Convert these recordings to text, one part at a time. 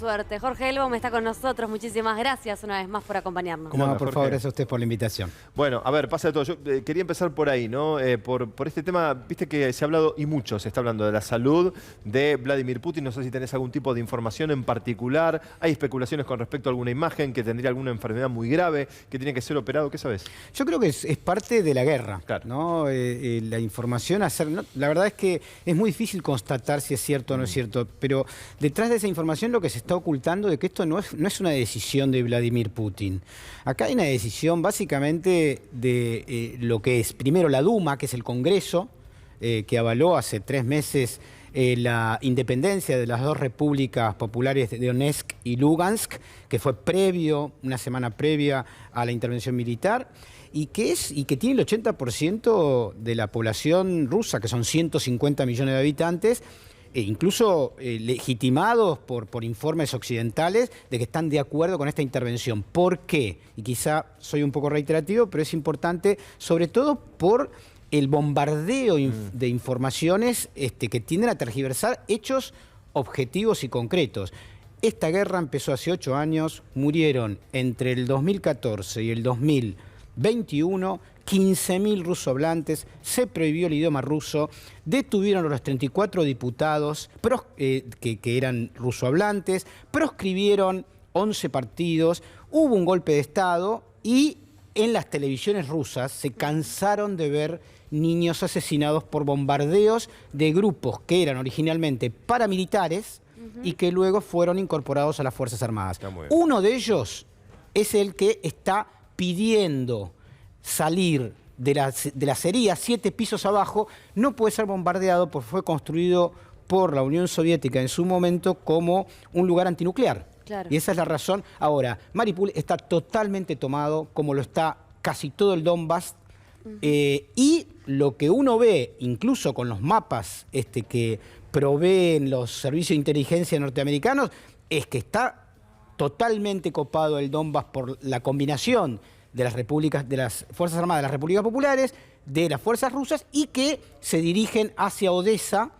Suerte. Jorge Elbaum está con nosotros. Muchísimas gracias una vez más por acompañarnos. No, por Jorge. favor, gracias a usted por la invitación. Bueno, a ver, pasa de todo. Yo quería empezar por ahí, ¿no? Por este tema, viste que se ha hablado, y mucho se está hablando de la salud de Vladimir Putin. No sé si tenés algún tipo de información en particular. Hay especulaciones con respecto a alguna imagen, que tendría alguna enfermedad muy grave, que tiene que ser operado. ¿Qué sabes? Yo creo que es parte de la guerra, Claro. ¿no? La información, la verdad es que es muy difícil constatar si es cierto o no es cierto, pero detrás de esa información lo que se está ocultando de que esto no es una decisión de Vladimir Putin. Acá hay una decisión básicamente de lo que es, primero, la Duma, que es el Congreso, que avaló hace 3 meses la independencia de las dos repúblicas populares de Donetsk y Lugansk, que fue una semana previa a la intervención militar, y que tiene el 80% de la población rusa, que son 150 millones de habitantes, incluso legitimados por informes occidentales de que están de acuerdo con esta intervención. ¿Por qué? Y quizá soy un poco reiterativo, pero es importante, sobre todo por el bombardeo de informaciones que tienden a tergiversar hechos objetivos y concretos. Esta guerra empezó hace 8 años, murieron entre el 2014 y el 2021 15.000 rusohablantes, se prohibió el idioma ruso, detuvieron a los 34 diputados que eran rusohablantes, proscribieron 11 partidos, hubo un golpe de Estado y en las televisiones rusas se cansaron de ver niños asesinados por bombardeos de grupos que eran originalmente paramilitares y que luego fueron incorporados a las Fuerzas Armadas. Uno de ellos es el que está pidiendo salir de la acería 7 pisos abajo, no puede ser bombardeado porque fue construido por la Unión Soviética en su momento como un lugar antinuclear. Claro. Y esa es la razón. Ahora, Mariupol está totalmente tomado, como lo está casi todo el Donbass, y lo que uno ve, incluso con los mapas que proveen los servicios de inteligencia norteamericanos, es que está totalmente copado el Donbass por la combinación de las Fuerzas Armadas de las Repúblicas Populares, de las fuerzas rusas, y que se dirigen hacia Odessa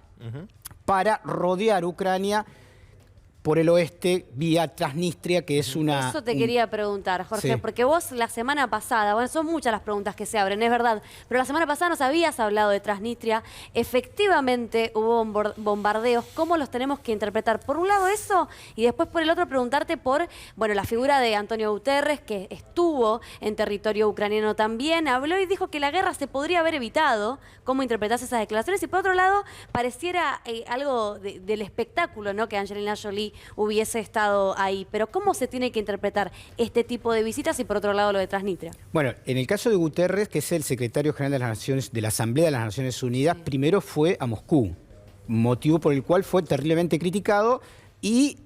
para rodear Ucrania por el oeste vía Transnistria, que es una... Eso te quería preguntar, Jorge, Sí. porque vos la semana pasada, bueno, son muchas las preguntas que se abren, es verdad, pero la semana pasada nos habías hablado de Transnistria, efectivamente hubo bombardeos, ¿cómo los tenemos que interpretar? Por un lado eso, y después por el otro preguntarte por, bueno, la figura de Antonio Guterres, que estuvo en territorio ucraniano también, habló y dijo que la guerra se podría haber evitado, ¿cómo interpretás esas declaraciones? Y por otro lado, pareciera algo del espectáculo, ¿no?, que Angelina Jolie hubiese estado ahí. Pero ¿cómo se tiene que interpretar este tipo de visitas y por otro lado lo de Transnistria? Bueno, en el caso de Guterres, que es el secretario general de las Naciones, de la Asamblea de las Naciones Unidas, primero fue a Moscú, motivo por el cual fue terriblemente criticado, y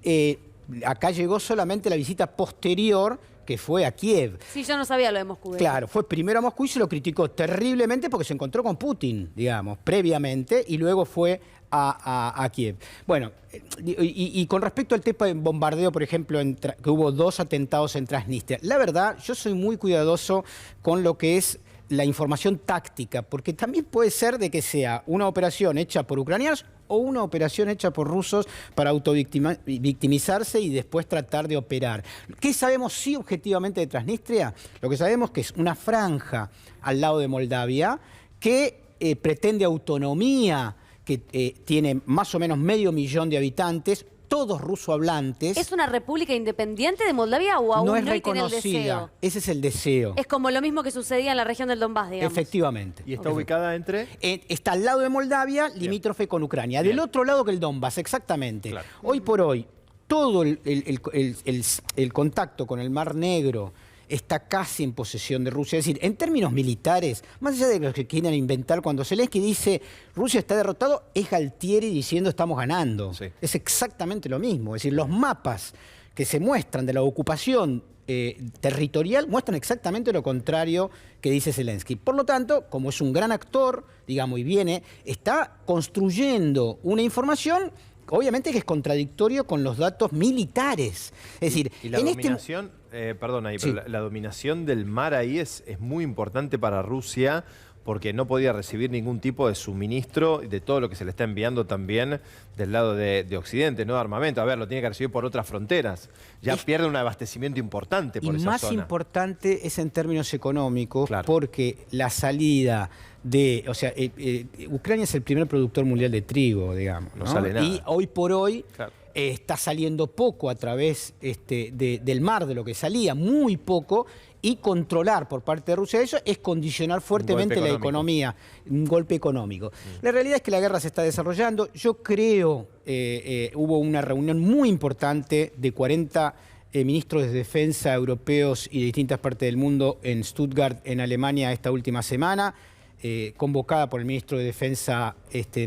acá llegó solamente la visita posterior, que fue a Kiev. Sí, yo no sabía lo de Moscú. Claro, fue primero a Moscú y se lo criticó terriblemente porque se encontró con Putin, digamos, previamente, y luego fue a Kiev. Bueno, y con respecto al tema de bombardeo, por ejemplo, que hubo 2 atentados en Transnistria, la verdad, yo soy muy cuidadoso con lo que es la información táctica, porque también puede ser de que sea una operación hecha por ucranianos o una operación hecha por rusos para autovictimizarse y después tratar de operar. ¿Qué sabemos sí objetivamente de Transnistria? Lo que sabemos que es una franja al lado de Moldavia que pretende autonomía, que tiene más o menos 500.000 de habitantes, todos rusohablantes. ¿Es una república independiente de Moldavia o aún no es no y tiene el reconocida? deseo? Ese es el deseo. Es como lo mismo que sucedía en la región del Donbass, digamos. Efectivamente. ¿Y está ubicada entre? Está al lado de Moldavia, limítrofe con Ucrania. Del otro lado que el Donbass, exactamente. Claro. Hoy por hoy, todo el contacto con el Mar Negro está casi en posesión de Rusia. Es decir, en términos militares, más allá de lo que quieran inventar, cuando Zelensky dice Rusia está derrotado, es Galtieri diciendo estamos ganando. Sí. Es exactamente lo mismo. Es decir, los mapas que se muestran de la ocupación territorial muestran exactamente lo contrario que dice Zelensky. Por lo tanto, como es un gran actor, digamos, y está construyendo una información obviamente que es contradictorio con los datos militares. Es decir, y la dominación, perdón ahí, sí, pero la dominación del mar ahí es muy importante para Rusia, porque no podía recibir ningún tipo de suministro de todo lo que se le está enviando también del lado de Occidente, ¿no? De armamento. A ver, lo tiene que recibir por otras fronteras. Ya pierde un abastecimiento importante por esa zona. Y más importante es en términos económicos, claro, porque la salida de... O sea, Ucrania es el primer productor mundial de trigo, digamos. No sale nada. Y hoy por hoy... Claro. Está saliendo poco a través del mar, de lo que salía, muy poco, y controlar por parte de Rusia eso es condicionar fuertemente la economía, un golpe económico. La realidad es que la guerra se está desarrollando. Yo creo, hubo una reunión muy importante de 40 ministros de defensa europeos y de distintas partes del mundo en Stuttgart, en Alemania, esta última semana, convocada por el ministro de Defensa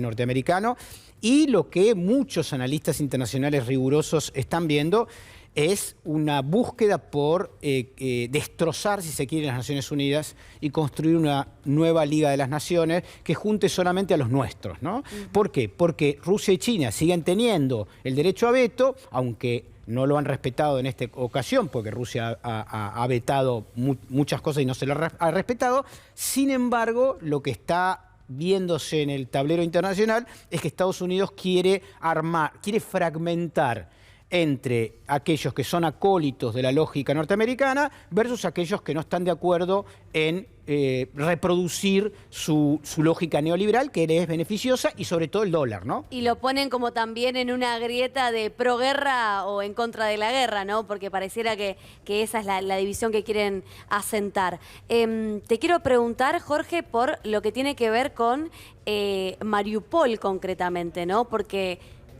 norteamericano. Y lo que muchos analistas internacionales rigurosos están viendo es una búsqueda por destrozar, si se quiere, las Naciones Unidas y construir una nueva Liga de las Naciones que junte solamente a los nuestros, ¿no? ¿Por qué? Porque Rusia y China siguen teniendo el derecho a veto, aunque no lo han respetado en esta ocasión, porque Rusia ha vetado muchas cosas y no se lo ha respetado. Sin embargo, lo que está viéndose en el tablero internacional es que Estados Unidos quiere fragmentar entre aquellos que son acólitos de la lógica norteamericana versus aquellos que no están de acuerdo en reproducir su lógica neoliberal, que le es beneficiosa, y sobre todo el dólar, ¿no? Y lo ponen como también en una grieta de proguerra o en contra de la guerra, ¿no? Porque pareciera que esa es la división que quieren asentar. Te quiero preguntar, Jorge, por lo que tiene que ver con Mariupol concretamente, ¿no? Porque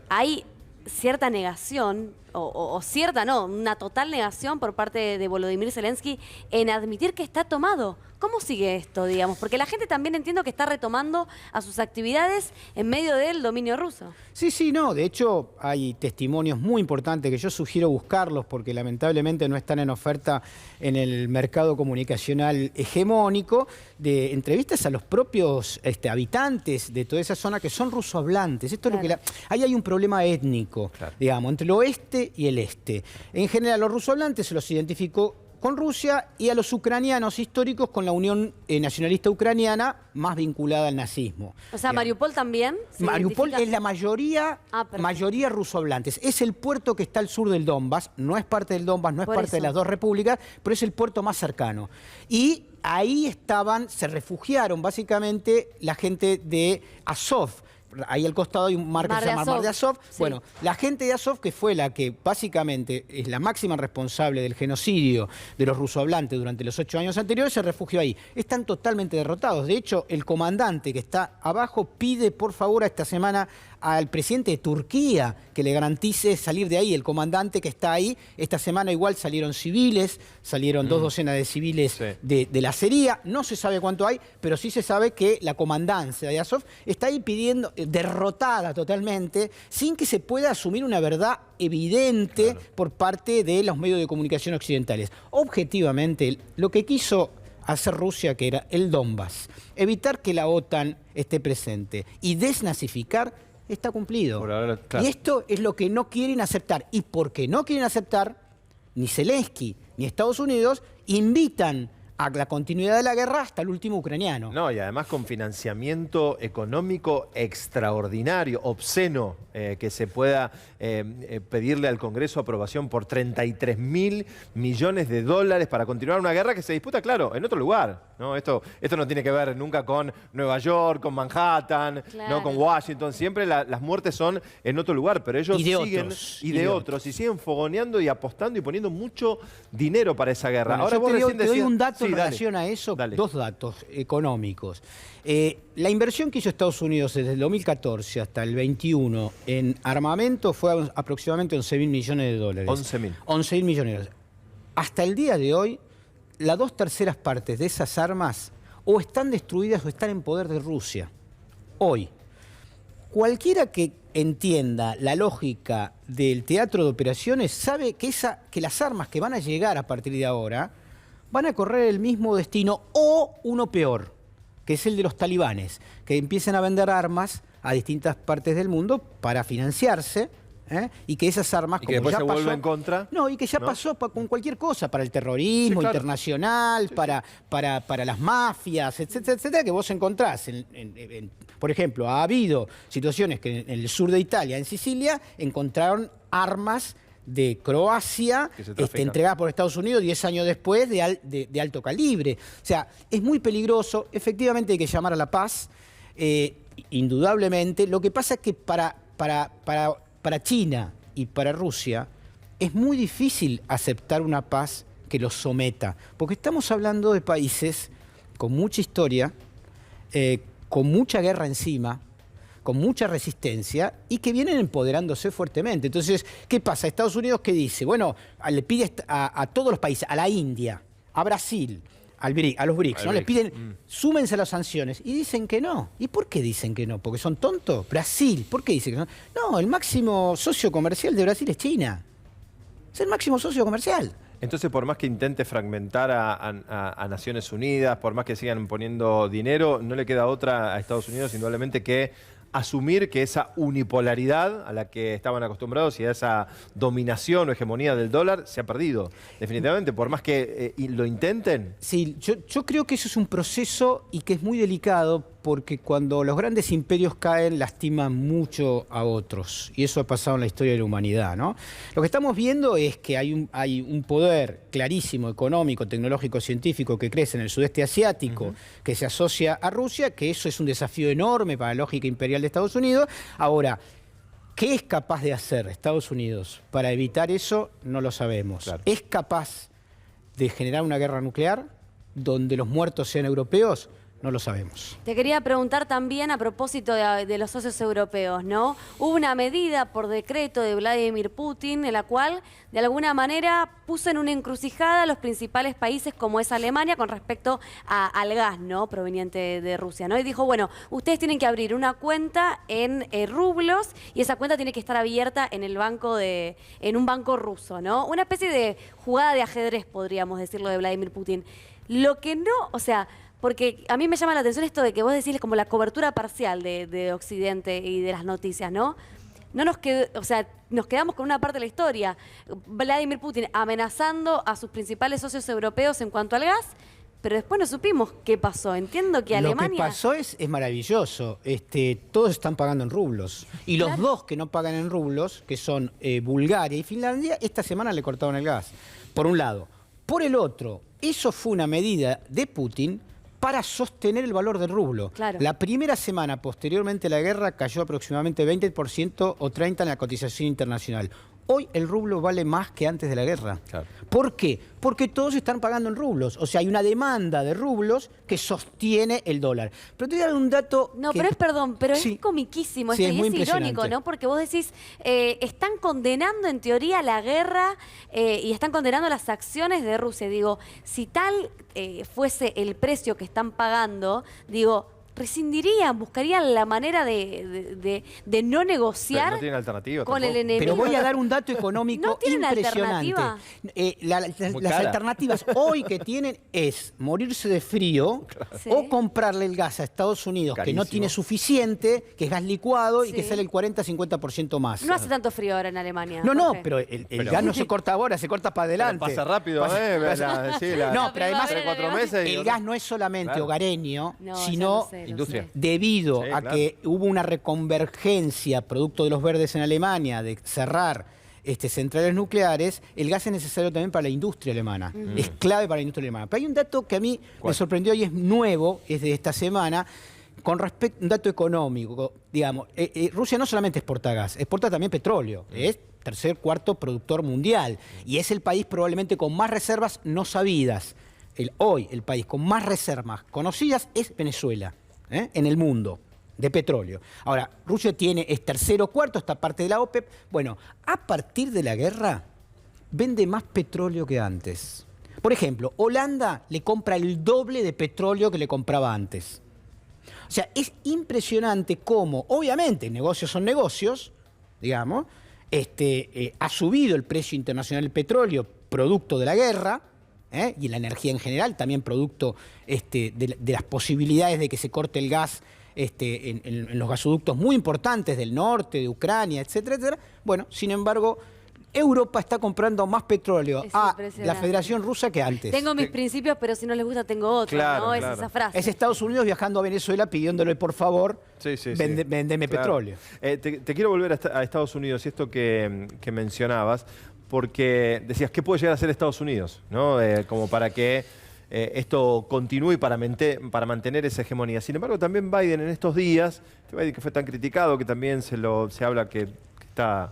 hay cierta negación, o cierta no, una total negación por parte de Volodymyr Zelensky en admitir que está tomado. ¿Cómo sigue esto, digamos? Porque la gente también entiendo que está retomando a sus actividades en medio del dominio ruso. Sí, no. De hecho, hay testimonios muy importantes que yo sugiero buscarlos porque lamentablemente no están en oferta en el mercado comunicacional hegemónico, de entrevistas a los propios habitantes de toda esa zona que son rusohablantes. Esto es lo que ahí hay un problema étnico, digamos, entre el oeste y el este. En general, los rusohablantes se los identificó con Rusia y a los ucranianos históricos con la Unión Nacionalista Ucraniana, más vinculada al nazismo. O sea, ¿Mariupol también? Mariupol es la mayoría rusohablantes. Es el puerto que está al sur del Donbass, no es parte del Donbass, no es parte de las dos repúblicas, pero es el puerto más cercano. Y ahí se refugiaron básicamente la gente de Azov. Ahí al costado hay un mar que se llama Mar de Azov. Sí. Bueno, la gente de Azov, que fue la que básicamente es la máxima responsable del genocidio de los rusohablantes durante los 8 años anteriores, se refugió ahí. Están totalmente derrotados. De hecho, el comandante que está abajo pide, por favor, esta semana al presidente de Turquía que le garantice salir de ahí. El comandante que está ahí, esta semana igual salieron civiles, salieron 2 docenas de civiles de la Acería. No se sabe cuánto hay, pero sí se sabe que la comandancia de Azov está ahí pidiendo, derrotada totalmente, sin que se pueda asumir una verdad evidente por parte de los medios de comunicación occidentales. Objetivamente, lo que quiso hacer Rusia, que era el Donbass, evitar que la OTAN esté presente y desnazificar, está cumplido. Ahora, y esto es lo que no quieren aceptar. Y porque no quieren aceptar, ni Zelensky ni Estados Unidos invitan a la continuidad de la guerra hasta el último ucraniano. No, y además con financiamiento económico extraordinario, obsceno, que se pueda pedirle al Congreso aprobación por 33.000 millones de dólares para continuar una guerra que se disputa, claro, en otro lugar, ¿no? Esto no tiene que ver nunca con Nueva York, con Manhattan, ¿no? Con Washington. Siempre las muertes son en otro lugar, pero ellos siguen y siguen fogoneando y apostando y poniendo mucho dinero para esa guerra. Bueno, ahora te doy un dato en relación a eso, dos datos económicos. La inversión que hizo Estados Unidos desde el 2014 hasta el 21 en armamento fue aproximadamente 11.000 millones de dólares. 11.000. 11.000 millones de dólares. Hasta el día de hoy, las 2/3 partes de esas armas o están destruidas o están en poder de Rusia. Hoy. Cualquiera que entienda la lógica del teatro de operaciones sabe que las armas que van a llegar a partir de ahora van a correr el mismo destino o uno peor, que es el de los talibanes, que empiezan a vender armas a distintas partes del mundo para financiarse, Y que esas armas, Y que después ya se pasó, vuelve en contra. No, y que ya ¿no? pasó con cualquier cosa, para el terrorismo Sí, claro. internacional, para las mafias, etcétera, etcétera, que vos encontrás. Por ejemplo, ha habido situaciones que en el sur de Italia, en Sicilia, encontraron armas de Croacia Que se trafican. entregadas por Estados Unidos 10 años después de alto calibre. O sea, es muy peligroso. Efectivamente hay que llamar a la paz, indudablemente. Lo que pasa es que para China y para Rusia es muy difícil aceptar una paz que los someta, porque estamos hablando de países con mucha historia, con mucha guerra encima, con mucha resistencia y que vienen empoderándose fuertemente. Entonces, ¿qué pasa? Estados Unidos, ¿qué dice? Bueno, le pide a todos los países, a la India, a Brasil, a los BRICS, ¿no? Le piden, súmense a las sanciones. Y dicen que no. ¿Y por qué dicen que no? ¿Porque son tontos? Brasil, ¿por qué dicen que no? No, el máximo socio comercial de Brasil es China. Es el máximo socio comercial. Entonces, por más que intente fragmentar a Naciones Unidas, por más que sigan poniendo dinero, no le queda otra a Estados Unidos, indudablemente, que asumir que esa unipolaridad a la que estaban acostumbrados y a esa dominación o hegemonía del dólar se ha perdido. Definitivamente, por más que lo intenten. Sí, yo creo que eso es un proceso y que es muy delicado porque cuando los grandes imperios caen lastiman mucho a otros y eso ha pasado en la historia de la humanidad, ¿no? Lo que estamos viendo es que hay un poder clarísimo, económico, tecnológico, científico que crece en el sudeste asiático, que se asocia a Rusia, que eso es un desafío enorme para la lógica imperial de Estados Unidos. Ahora, ¿qué es capaz de hacer Estados Unidos para evitar eso? No lo sabemos. Claro. ¿Es capaz de generar una guerra nuclear donde los muertos sean europeos? No lo sabemos. Te quería preguntar también a propósito de los socios europeos, ¿no? Hubo una medida por decreto de Vladimir Putin en la cual, de alguna manera, puso en una encrucijada a los principales países como es Alemania con respecto al gas, ¿no? Proveniente de Rusia, ¿no? Y dijo, bueno, ustedes tienen que abrir una cuenta en rublos y esa cuenta tiene que estar abierta en en un banco ruso, ¿no? Una especie de jugada de ajedrez, podríamos decirlo, de Vladimir Putin. Lo que no, o sea... Porque a mí me llama la atención esto de que vos decís como la cobertura parcial de Occidente y de las noticias, ¿no? No nos o sea, nos quedamos con una parte de la historia. Vladimir Putin amenazando a sus principales socios europeos en cuanto al gas, pero después no supimos qué pasó. Entiendo que Alemania... Lo que pasó es maravilloso. Todos están pagando en rublos. Y los dos que no pagan en rublos, que son Bulgaria y Finlandia, esta semana le cortaron el gas. Por un lado. Por el otro, eso fue una medida de Putin para sostener el valor del rublo. Claro. La primera semana posteriormente a la guerra cayó aproximadamente 20% o 30% en la cotización internacional. Hoy el rublo vale más que antes de la guerra. Claro. ¿Por qué? Porque todos están pagando en rublos. O sea, hay una demanda de rublos que sostiene el dólar. Pero te voy a dar un dato... No, pero es Sí. comiquísimo, Sí, esto, es y muy es irónico, impresionante. ¿no? Porque vos decís, están condenando en teoría la guerra y están condenando las acciones de Rusia. Digo, si tal fuese el precio que están pagando, digo, rescindirían, buscarían la manera de no Pero negociar no tienen alternativa con tampoco. el enemigo. Pero voy a dar un dato económico ¿No tienen impresionante. alternativa? Muy Las cara. alternativas hoy que tienen es morirse de frío Sí. o comprarle el gas a Estados Unidos que no Carísimo. tiene suficiente, que es gas licuado y que Sí. sale el 40-50% más. No hace tanto frío ahora en Alemania. No, Jorge. pero el gas no se corta ahora, se corta para adelante. Pasa rápido, No, pero además 3-4 meses. el gas no es solamente Claro. hogareño, No, sino ya lo sé, lo industria. sé. debido Sí, a claro. que hubo una reconvergencia producto de los verdes en Alemania, de cerrar centrales nucleares, el gas es necesario también para la industria alemana. Es clave para la industria alemana. Pero hay un dato que a mí me sorprendió y es nuevo, es de esta semana, con respecto a un dato económico. Digamos, Rusia no solamente exporta gas, exporta también petróleo. Es tercer, cuarto productor mundial. Y es el país probablemente con más reservas no sabidas. Hoy el país con más reservas conocidas es Venezuela, en el mundo, de petróleo. Ahora, Rusia es tercero o cuarto, esta parte de la OPEP. Bueno, a partir de la guerra, vende más petróleo que antes. Por ejemplo, Holanda le compra el doble de petróleo que le compraba antes. O sea, es impresionante cómo, obviamente, negocios son negocios, digamos, ha subido el precio internacional del petróleo, producto de la guerra, y la energía en general, también producto de las posibilidades de que se corte el gas en los gasoductos muy importantes del norte, de Ucrania, etcétera, etcétera. Bueno, sin embargo, Europa está comprando más petróleo Es a la impresionante. Federación Rusa que antes. Tengo mis principios, pero si no les gusta tengo otros, Claro, ¿no? claro. Es esa frase. Es Estados Unidos viajando a Venezuela pidiéndole, por favor, vendeme Claro. petróleo. Te quiero volver a Estados Unidos y esto que mencionabas, porque decías, ¿qué puede llegar a hacer Estados Unidos? ¿No? Como para que esto continúe y para mantener esa hegemonía. Sin embargo, también Biden en estos días, Biden que fue tan criticado, que también se habla que está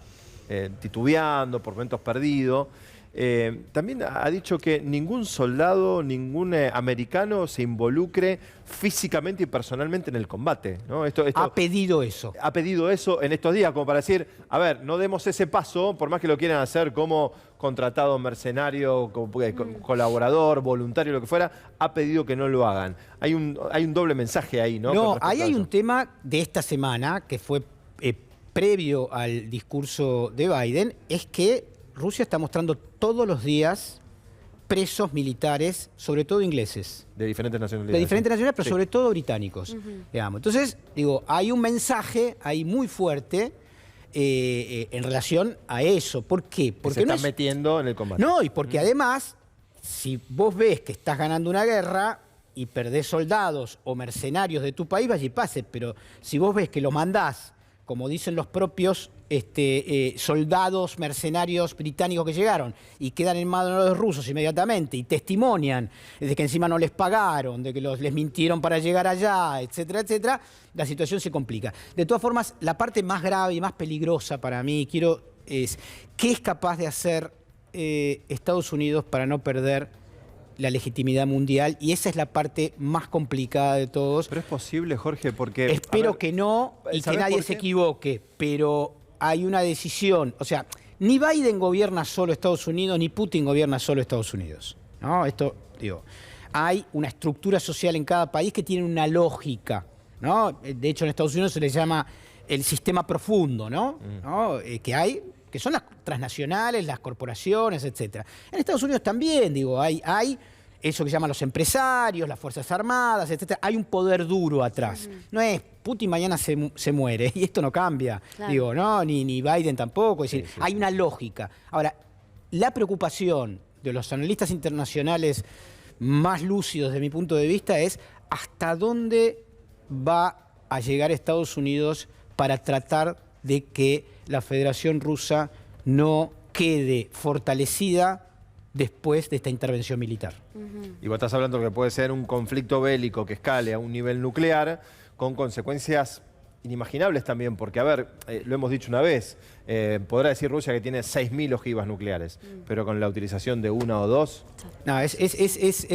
titubeando, por momentos perdido, también ha dicho que ningún soldado, ningún americano se involucre físicamente y personalmente en el combate, ¿no? Ha pedido eso. Ha pedido eso en estos días, como para decir, a ver, no demos ese paso, por más que lo quieran hacer como contratado mercenario, como colaborador, voluntario, lo que fuera, ha pedido que no lo hagan. Hay un doble mensaje ahí, ¿no? No, ahí hay un tema de esta semana que fue previo al discurso de Biden, es que Rusia está mostrando todos los días presos militares, sobre todo ingleses. De diferentes nacionalidades. De diferentes nacionalidades, pero Sí. sobre todo británicos. Digamos. Entonces, digo, hay un mensaje ahí muy fuerte en relación a eso. ¿Por qué? Que Porque se no están metiendo en el combate. No, y porque además, si vos ves que estás ganando una guerra y perdés soldados o mercenarios de tu país, vaya y pase. Pero si vos ves que lo mandás, como dicen los propios soldados mercenarios británicos que llegaron y quedan en manos de los rusos inmediatamente y testimonian de que encima no les pagaron, de que les mintieron para llegar allá, etcétera, etcétera, la situación se complica. De todas formas, la parte más grave y más peligrosa para mí, es qué es capaz de hacer Estados Unidos para no perder la legitimidad mundial, y esa es la parte más complicada de todos. Pero es posible, Jorge, porque... Espero que no y que ¿sabés nadie por se qué? equivoque, pero hay una decisión. O sea, ni Biden gobierna solo Estados Unidos, ni Putin gobierna solo Estados Unidos, ¿no? Esto, digo, hay una estructura social en cada país que tiene una lógica, ¿no? De hecho, en Estados Unidos se le llama el sistema profundo, ¿no? Que hay, que son las transnacionales, las corporaciones, etcétera. En Estados Unidos también, digo, hay eso que llaman los empresarios, las Fuerzas Armadas, etcétera. Hay un poder duro atrás. No es Putin mañana se muere y esto no cambia. Claro. Digo, ¿no? Ni Biden tampoco. Es decir, Sí, hay una lógica. Ahora, la preocupación de los analistas internacionales más lúcidos de mi punto de vista es hasta dónde va a llegar Estados Unidos para tratar de que la Federación Rusa no quede fortalecida después de esta intervención militar. Y vos estás hablando que puede ser un conflicto bélico que escale a un nivel nuclear con consecuencias inimaginables también, porque, a ver, lo hemos dicho una vez, podrá decir Rusia que tiene 6.000 ojivas nucleares, pero con la utilización de una o dos, No, es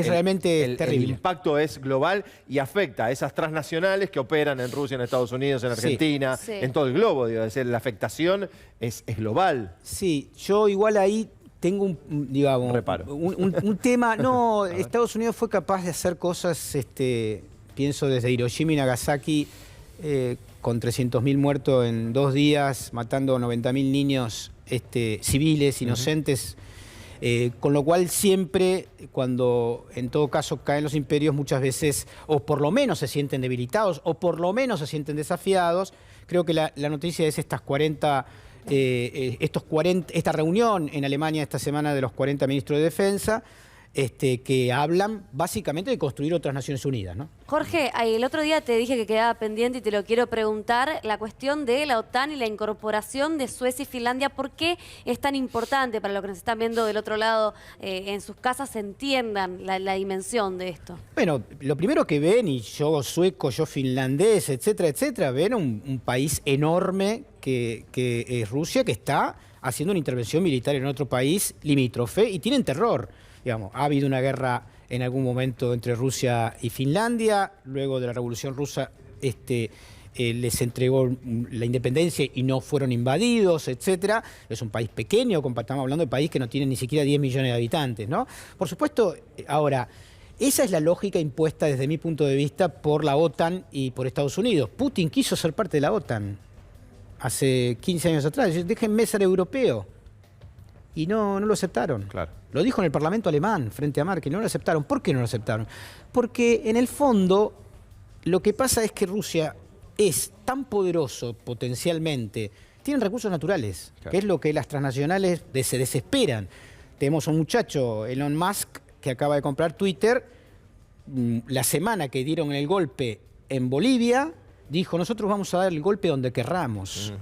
realmente terrible. el impacto es global y afecta a esas transnacionales que operan en Rusia, en Estados Unidos, en Sí. Argentina, Sí. en todo el globo. Digo, es decir, la afectación es global. Sí, yo igual ahí tengo digamos, Reparo. un tema. No, Estados Unidos fue capaz de hacer cosas, pienso desde Hiroshima y Nagasaki, con 300.000 muertos en 2 días, matando 90.000 niños civiles, inocentes. Con lo cual siempre, cuando en todo caso caen los imperios, muchas veces o por lo menos se sienten debilitados o por lo menos se sienten desafiados. Creo que la noticia es esta reunión en Alemania esta semana de los 40 ministros de Defensa, que hablan básicamente de construir otras Naciones Unidas, ¿no? Jorge, el otro día te dije que quedaba pendiente y te lo quiero preguntar, la cuestión de la OTAN y la incorporación de Suecia y Finlandia. ¿Por qué es tan importante para los que nos están viendo del otro lado en sus casas entiendan la dimensión de esto? Bueno, lo primero que ven, y yo sueco, yo finlandés, etcétera, etcétera, ven un país enorme que es Rusia, que está haciendo una intervención militar en otro país limítrofe y tienen terror. Digamos, ha habido una guerra en algún momento entre Rusia y Finlandia, luego de la Revolución Rusa les entregó la independencia y no fueron invadidos, etcétera. Es un país pequeño, estamos hablando de un país que no tiene ni siquiera 10 millones de habitantes, ¿no? Por supuesto, ahora, esa es la lógica impuesta desde mi punto de vista por la OTAN y por Estados Unidos. Putin quiso ser parte de la OTAN hace 15 años atrás. Déjenme ser europeo. Y no lo aceptaron. Claro. Lo dijo en el Parlamento alemán, frente a Merkel, no lo aceptaron. ¿Por qué no lo aceptaron? Porque en el fondo lo que pasa es que Rusia es tan poderoso potencialmente, tienen recursos naturales, Claro. que es lo que las transnacionales se desesperan. Tenemos un muchacho, Elon Musk, que acaba de comprar Twitter. La semana que dieron el golpe en Bolivia, dijo, nosotros vamos a dar el golpe donde querramos.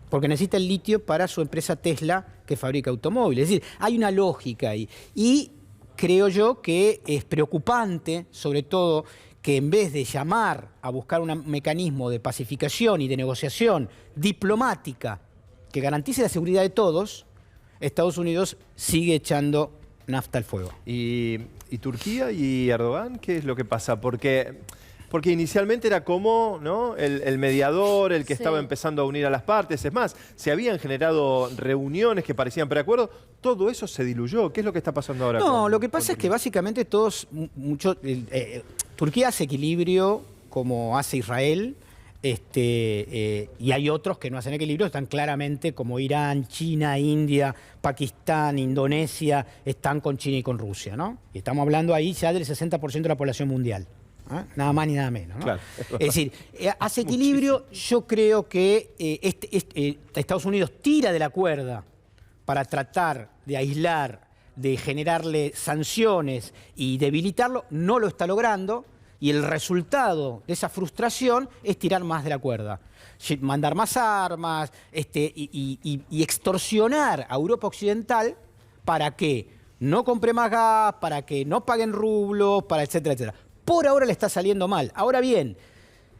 Porque necesita el litio para su empresa Tesla, que fabrica automóviles. Es decir, hay una lógica ahí. Y creo yo que es preocupante, sobre todo, que en vez de llamar a buscar un mecanismo de pacificación y de negociación diplomática que garantice la seguridad de todos, Estados Unidos sigue echando nafta al fuego. ¿Y Turquía y Erdogan qué es lo que pasa? Porque inicialmente era como, ¿no?, el mediador, el que estaba empezando a unir a las partes. Es más, se habían generado reuniones que parecían preacuerdos. Todo eso se diluyó. ¿Qué es lo que está pasando ahora? No, lo que pasa es que básicamente Turquía hace equilibrio como hace Israel, y hay otros que no hacen equilibrio, están claramente como Irán, China, India, Pakistán, Indonesia, están con China y con Rusia, ¿no? Y estamos hablando ahí ya del 60% de la población mundial. Nada más ni nada menos, ¿no? Claro. Es decir, hace equilibrio. Yo creo que Estados Unidos tira de la cuerda para tratar de aislar, de generarle sanciones y debilitarlo, no lo está logrando, y el resultado de esa frustración es tirar más de la cuerda, mandar más armas y extorsionar a Europa Occidental para que no compre más gas, para que no paguen rublos, para etcétera, etcétera. Por ahora le está saliendo mal. Ahora bien,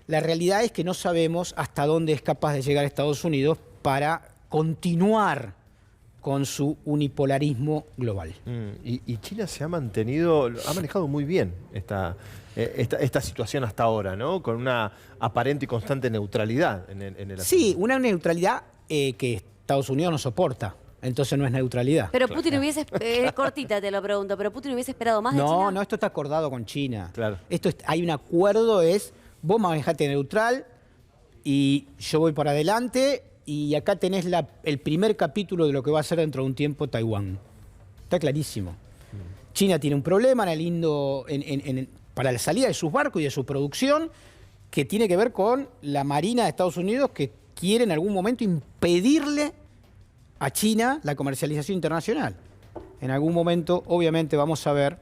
la realidad es que no sabemos hasta dónde es capaz de llegar Estados Unidos para continuar con su unipolarismo global. Y China se ha manejado muy bien esta situación hasta ahora, ¿no? Con una aparente y constante neutralidad en el asunto. Sí, una neutralidad que Estados Unidos no soporta. Entonces no es neutralidad. Pero Putin hubiese, cortita te lo pregunto, pero Putin hubiese esperado más de China. No, esto está acordado con China. Claro. Hay un acuerdo, vos manejate neutral y yo voy para adelante, y acá tenés el primer capítulo de lo que va a ser dentro de un tiempo Taiwán. Está clarísimo. China tiene un problema para la salida de sus barcos y de su producción, que tiene que ver con la Marina de Estados Unidos, que quiere en algún momento impedirle a China la comercialización internacional. En algún momento, obviamente, vamos a ver,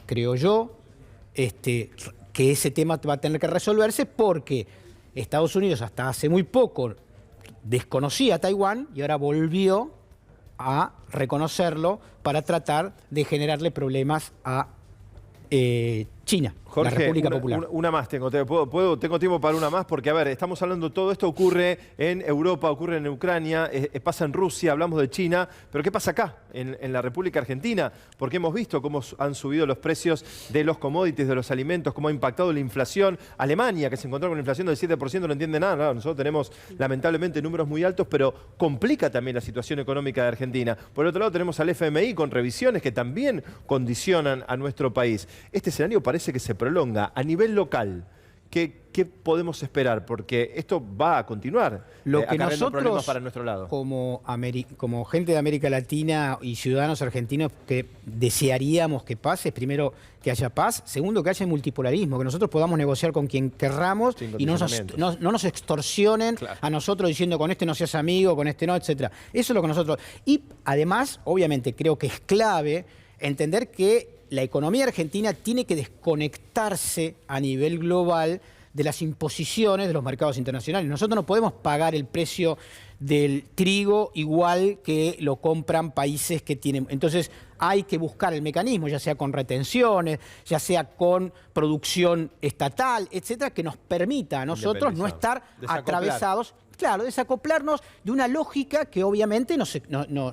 creo yo, que ese tema va a tener que resolverse, porque Estados Unidos hasta hace muy poco desconocía a Taiwán y ahora volvió a reconocerlo para tratar de generarle problemas a China, Jorge, la República Popular. Una más tengo. Tengo tiempo para una más porque, a ver, estamos hablando, todo esto ocurre en Europa, ocurre en Ucrania, pasa en Rusia, hablamos de China, pero ¿qué pasa acá, en la República Argentina? Porque hemos visto cómo han subido los precios de los commodities, de los alimentos, cómo ha impactado la inflación. Alemania, que se encontró con una inflación del 7%, no entiende nada. Claro, nosotros tenemos, lamentablemente, números muy altos, pero complica también la situación económica de Argentina. Por otro lado, tenemos al FMI con revisiones que también condicionan a nuestro país. Este escenario parece que se prolonga. A nivel local, ¿qué podemos esperar? Porque esto va a continuar acarreando problemas para nuestro lado. Como gente de América Latina y ciudadanos argentinos, que desearíamos que pase, primero, que haya paz, segundo, que haya multipolarismo, que nosotros podamos negociar con quien querramos y no nos extorsionen a nosotros diciendo con este no seas amigo, con este no, etcétera. Eso es lo que nosotros... Y además, obviamente, creo que es clave entender que la economía argentina tiene que desconectarse a nivel global de las imposiciones de los mercados internacionales. Nosotros no podemos pagar el precio del trigo igual que lo compran países que tienen. Entonces hay que buscar el mecanismo, ya sea con retenciones, ya sea con producción estatal, etcétera, que nos permita a nosotros no estar atravesados. Claro, desacoplarnos de una lógica que obviamente nos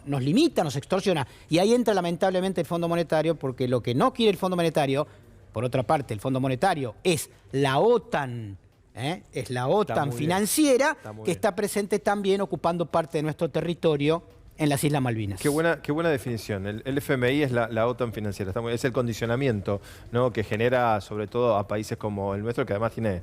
limita, nos extorsiona. Y ahí entra lamentablemente el Fondo Monetario, porque lo que no quiere el Fondo Monetario, por otra parte, el Fondo Monetario es la OTAN, es la OTAN financiera, que está presente también ocupando parte de nuestro territorio en las Islas Malvinas. Qué buena definición. El FMI es la OTAN financiera. Es el condicionamiento, ¿no?, que genera sobre todo a países como el nuestro, que además tiene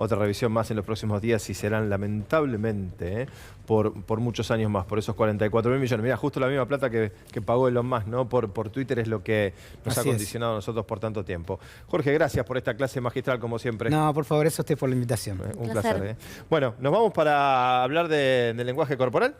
otra revisión más en los próximos días y serán lamentablemente por muchos años más, por esos 44.000 millones. Mira, justo la misma plata que pagó Elon Musk, ¿no? Por Twitter es lo que nos ha Así es. condicionado a nosotros por tanto tiempo. Jorge, gracias por esta clase magistral como siempre. No, por favor, eso a usted por la invitación. Un placer. placer. Bueno, nos vamos para hablar del lenguaje corporal.